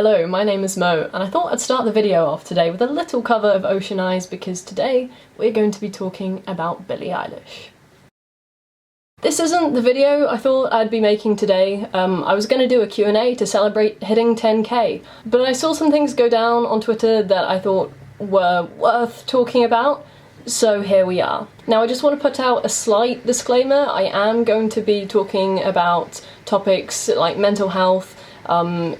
Hello, my name is Mo, and I thought I'd start the video off today with a little cover of Ocean Eyes because today we're going to be talking about Billie Eilish. This isn't the video I thought I'd be making today. I was going to do a Q&A to celebrate hitting 10k, but I saw some things go down on Twitter that I thought were worth talking about, so here we are. Now I just want to put out a slight disclaimer. I am going to be talking about topics like mental health,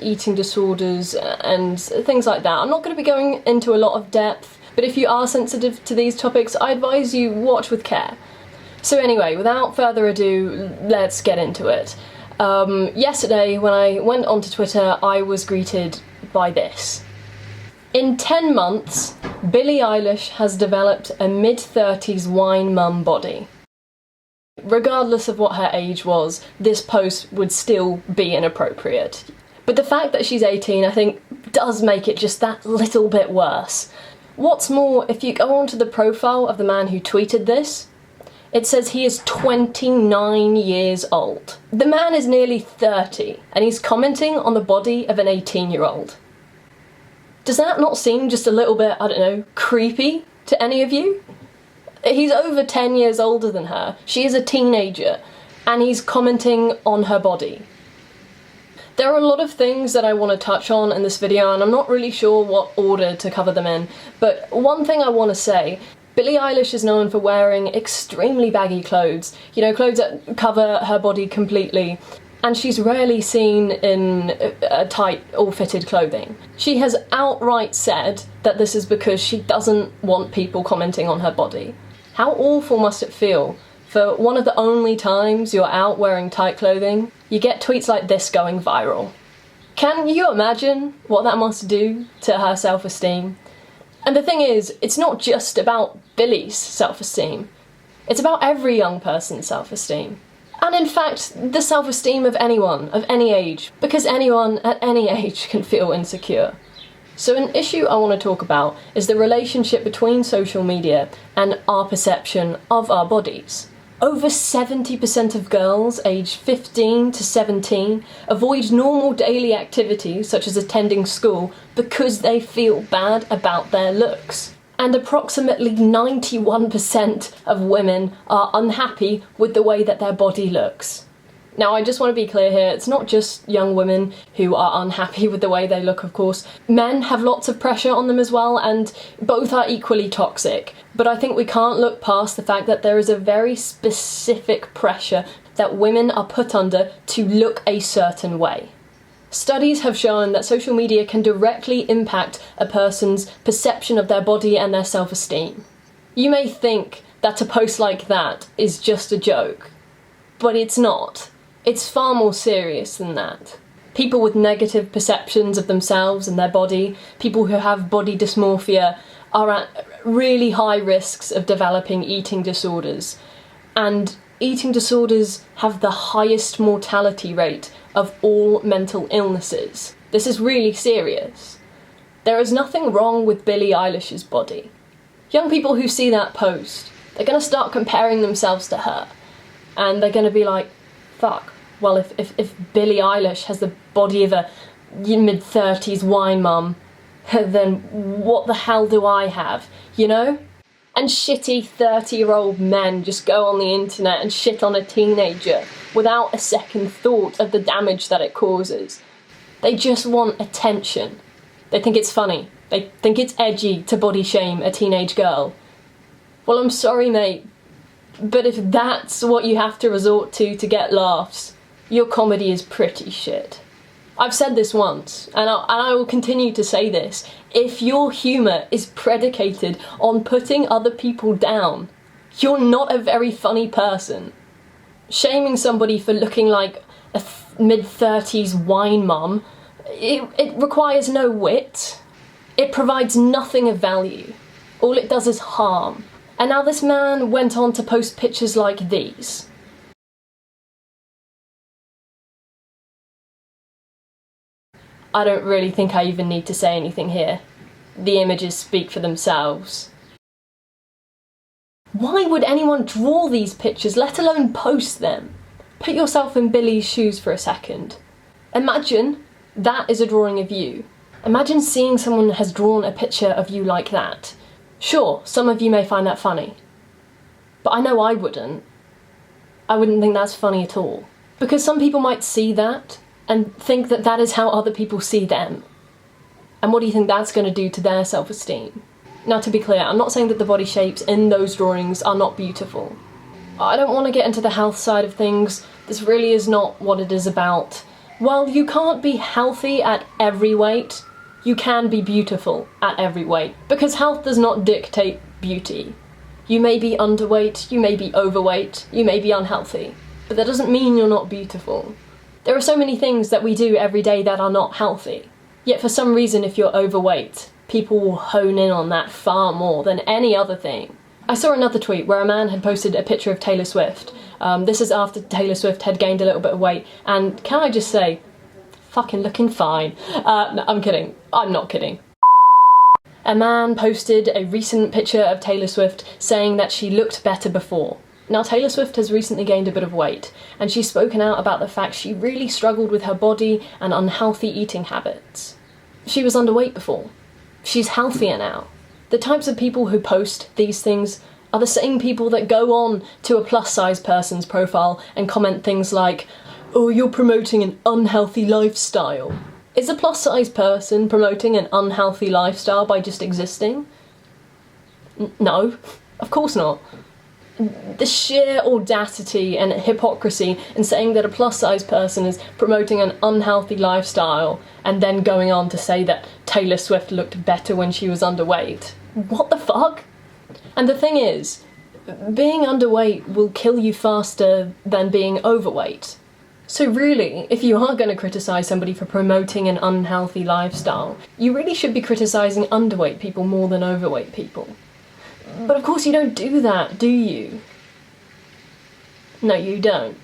eating disorders and things like that. I'm not going to be going into a lot of depth, but if you are sensitive to these topics, I advise you watch with care. So anyway, without further ado, let's get into it. Yesterday, when I went onto Twitter, I was greeted by this. In 10 months, Billie Eilish has developed a mid-30s wine mum body. Regardless of what her age was, this post would still be inappropriate. But the fact that she's 18, I think, does make it just that little bit worse. What's more, if you go onto the profile of the man who tweeted this, it says he is 29 years old. The man is nearly 30, and he's commenting on the body of an 18-year-old. Does that not seem just a little bit, I don't know, creepy to any of you? He's over 10 years older than her, she is a teenager, and he's commenting on her body. There are a lot of things that I want to touch on in this video, and I'm not really sure what order to cover them in, but one thing I want to say, Billie Eilish is known for wearing extremely baggy clothes, you know, clothes that cover her body completely, and she's rarely seen in tight or fitted clothing. She has outright said that this is because she doesn't want people commenting on her body. How awful must it feel for one of the only times you're out wearing tight clothing, you get tweets like this going viral? Can you imagine what that must do to her self-esteem? And the thing is, it's not just about Billie's self-esteem. It's about every young person's self-esteem. And in fact, the self-esteem of anyone, of any age, because anyone at any age can feel insecure. So an issue I want to talk about is the relationship between social media and our perception of our bodies. Over 70% of girls aged 15 to 17 avoid normal daily activities such as attending school because they feel bad about their looks. And approximately 91% of women are unhappy with the way that their body looks. Now, I just want to be clear here, it's not just young women who are unhappy with the way they look, of course. Men have lots of pressure on them as well, and both are equally toxic. But I think we can't look past the fact that there is a very specific pressure that women are put under to look a certain way. Studies have shown that social media can directly impact a person's perception of their body and their self-esteem. You may think that a post like that is just a joke, but it's not. It's far more serious than that. People with negative perceptions of themselves and their body, people who have body dysmorphia, are at really high risks of developing eating disorders. And eating disorders have the highest mortality rate of all mental illnesses. This is really serious. There is nothing wrong with Billie Eilish's body. Young people who see that post, they're going to start comparing themselves to her. And they're going to be like, fuck, well if Billie Eilish has the body of a mid-30s wine mum, then what the hell do I have, you know? And shitty 30-year-old men just go on the internet and shit on a teenager without a second thought of the damage that it causes. They just want attention. They think it's funny. They think it's edgy to body shame a teenage girl. Well, I'm sorry, mate, but if that's what you have to resort to get laughs, your comedy is pretty shit. I've said this once, and I will continue to say this. If your humour is predicated on putting other people down, you're not a very funny person. Shaming somebody for looking like a mid-30s wine mum, it requires no wit. It provides nothing of value. All it does is harm. And now this man went on to post pictures like these. I don't really think I even need to say anything here. The images speak for themselves. Why would anyone draw these pictures, let alone post them? Put yourself in Billie's shoes for a second. Imagine that is a drawing of you. Imagine seeing someone has drawn a picture of you like that. Sure, some of you may find that funny, but I know I wouldn't. I wouldn't think that's funny at all. Because some people might see that and think that that is how other people see them. And what do you think that's going to do to their self-esteem? Now, to be clear, I'm not saying that the body shapes in those drawings are not beautiful. I don't want to get into the health side of things. This really is not what it is about. While you can't be healthy at every weight, you can be beautiful at every weight. Because health does not dictate beauty. You may be underweight, you may be overweight, you may be unhealthy, but that doesn't mean you're not beautiful. There are so many things that we do every day that are not healthy. Yet for some reason, if you're overweight, people will hone in on that far more than any other thing. I saw another tweet where a man had posted a picture of Taylor Swift. This is after Taylor Swift had gained a little bit of weight, and can I just say, fucking looking fine. No, I'm kidding. I'm not kidding. A man posted a recent picture of Taylor Swift saying that she looked better before. Now, Taylor Swift has recently gained a bit of weight, and she's spoken out about the fact she really struggled with her body and unhealthy eating habits. She was underweight before. She's healthier now. The types of people who post these things are the same people that go on to a plus-size person's profile and comment things like, "Oh, you're promoting an unhealthy lifestyle." Is a plus-size person promoting an unhealthy lifestyle by just existing? No, of course not. The sheer audacity and hypocrisy in saying that a plus-size person is promoting an unhealthy lifestyle and then going on to say that Taylor Swift looked better when she was underweight. What the fuck? And the thing is, being underweight will kill you faster than being overweight. So really, if you are going to criticise somebody for promoting an unhealthy lifestyle, you really should be criticising underweight people more than overweight people. But of course you don't do that, do you? No, you don't.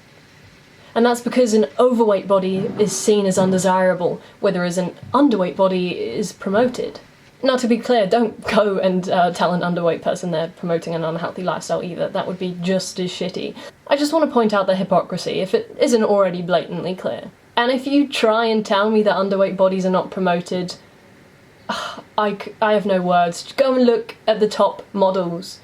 And that's because an overweight body is seen as undesirable, whereas an underweight body is promoted. Now, to be clear, don't go and tell an underweight person they're promoting an unhealthy lifestyle either. That would be just as shitty. I just want to point out the hypocrisy, if it isn't already blatantly clear. And if you try and tell me that underweight bodies are not promoted, I have no words. Go and look at the top models.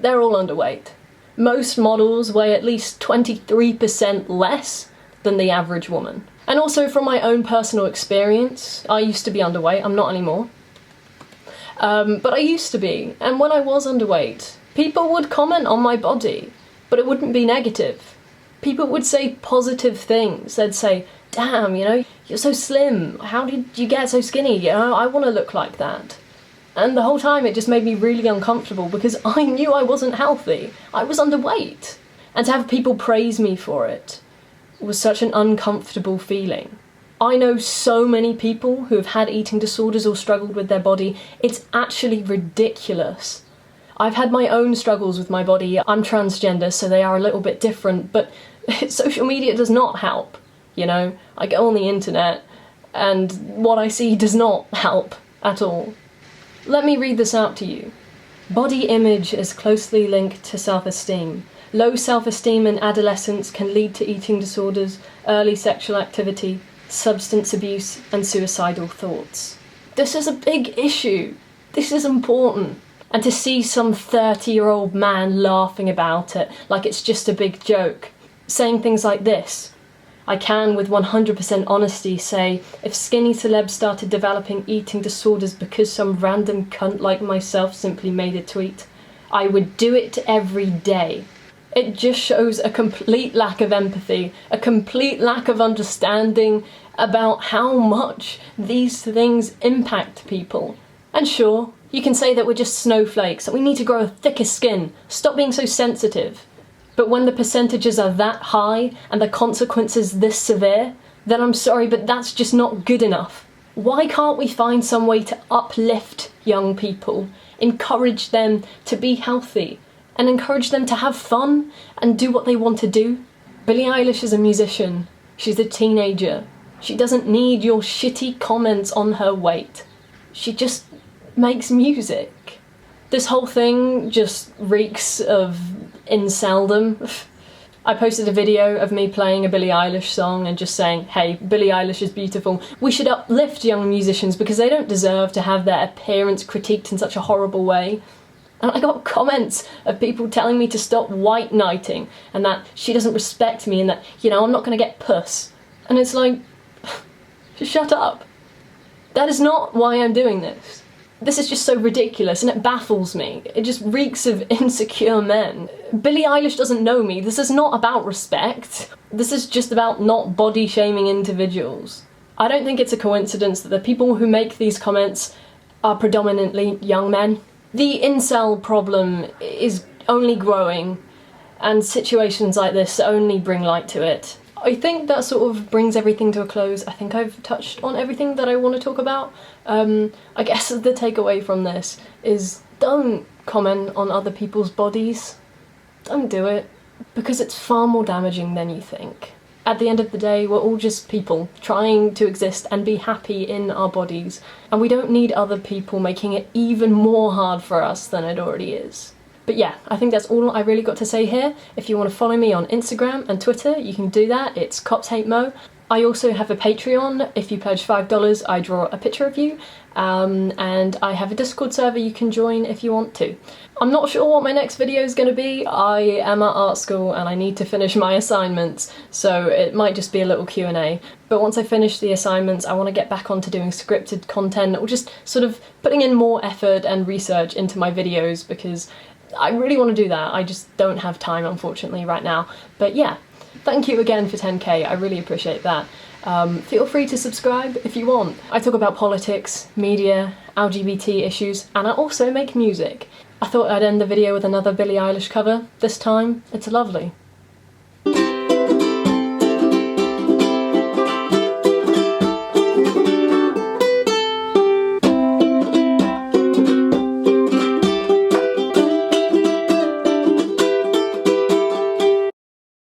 They're all underweight. Most models weigh at least 23% less than the average woman. And also from my own personal experience, I used to be underweight, I'm not anymore. But I used to be, and when I was underweight, people would comment on my body, but it wouldn't be negative. People would say positive things. They'd say, "Damn, you know, you're so slim, how did you get so skinny, you know, I want to look like that." And the whole time it just made me really uncomfortable because I knew I wasn't healthy. I was underweight. And to have people praise me for it was such an uncomfortable feeling. I know so many people who have had eating disorders or struggled with their body. It's actually ridiculous. I've had my own struggles with my body. I'm transgender, so they are a little bit different, but social media does not help, you know? I go on the internet, and what I see does not help at all. Let me read this out to you. Body image is closely linked to self-esteem. Low self-esteem in adolescence can lead to eating disorders, early sexual activity, substance abuse, and suicidal thoughts. This is a big issue. This is important. And to see some 30-year-old man laughing about it like it's just a big joke, saying things like this, I can with 100% honesty say if skinny celebs started developing eating disorders because some random cunt like myself simply made a tweet, I would do it every day. It just shows a complete lack of empathy, a complete lack of understanding about how much these things impact people. And sure, you can say that we're just snowflakes, that we need to grow a thicker skin, stop being so sensitive. But when the percentages are that high and the consequences this severe, then I'm sorry, but that's just not good enough. Why can't we find some way to uplift young people, encourage them to be healthy, and encourage them to have fun and do what they want to do? Billie Eilish is a musician. She's a teenager. She doesn't need your shitty comments on her weight. She just makes music. This whole thing just reeks of inceldom. I posted a video of me playing a Billie Eilish song and just saying, hey, Billie Eilish is beautiful. We should uplift young musicians because they don't deserve to have their appearance critiqued in such a horrible way. And I got comments of people telling me to stop white knighting and that she doesn't respect me and that, you know, I'm not going to get puss. And it's like, shut up. That is not why I'm doing this. This is just so ridiculous and it baffles me. It just reeks of insecure men. Billie Eilish doesn't know me. This is not about respect. This is just about not body shaming individuals. I don't think it's a coincidence that the people who make these comments are predominantly young men. The incel problem is only growing, and situations like this only bring light to it. I think that sort of brings everything to a close. I think I've touched on everything that I want to talk about. I guess the takeaway from this is don't comment on other people's bodies. Don't do it, because it's far more damaging than you think. At the end of the day, we're all just people trying to exist and be happy in our bodies, and we don't need other people making it even more hard for us than it already is. But yeah, I think that's all I really got to say here. If you want to follow me on Instagram and Twitter, you can do that. It's CopsHateMo. I also have a Patreon. If you pledge $5, I draw a picture of you. And I have a Discord server you can join if you want to. I'm not sure what my next video is going to be. I am at art school and I need to finish my assignments, so it might just be a little Q&A. But once I finish the assignments, I want to get back onto doing scripted content, or just sort of putting in more effort and research into my videos, because I really want to do that. I just don't have time, unfortunately, right now. But yeah, thank you again for 10k, I really appreciate that. Feel free to subscribe if you want. I talk about politics, media, LGBT issues, and I also make music. I thought I'd end the video with another Billie Eilish cover. This time, it's lovely.